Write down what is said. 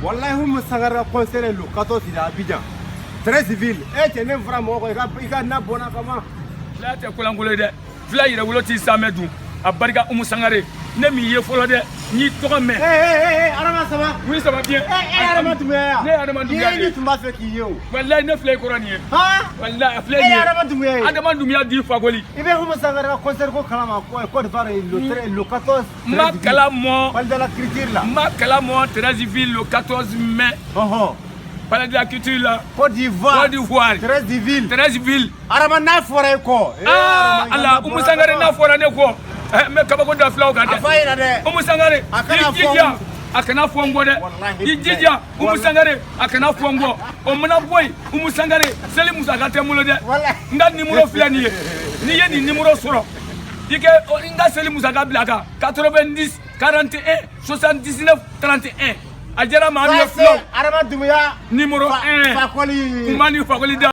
Wallahi Oumou Sangaré conseil le 14 il est à Abidjan. Très civil. Eh tu n'es vraiment il a na bona comment. Là tu ko langolo de. Fila yira wulo ti samedu. Abarika Oumou Sangaré. Ne mi ye folo de. Ni to me. Arama ça va? Oui ça va bien. Arama Doumbouya. Ne Adama Doumbouya. Ni tu m'as fait qui yo. Wallahi ne flay ko rani. Ha? Wallahi flay ni. Arama Doumbouya. Adama Doumbouya di fagoli. Ibe Oumou Sangaré conseil ko kalama ko Côte d'Ivoire le 14. Ma kalamo. Parle de la culture là. Ma kalamo très civil le 14 mai. Parle de la culture là. Côte d'Ivoire. Côte d'Ivoire. Très civil. Très civil. Arama na forêt ko. Ah Allah Oumou Sangaré na fora ne ko. Me kabako da flaw ka de. Afaira de. Oumou Sangaré. Akana fongo de. Ijija Oumou Sangaré akana fongo. O mena boy Oumou Sangaré seli Musa ka temulo de. Nda numéro fla ni ye. Ni ye ni numéro soro. Dike nda seli Musa ka blaka 90 41 79 31. Ajara ma mi flow. Arama Doumbouya numéro 1. Fakoli. Kumani Fakoli.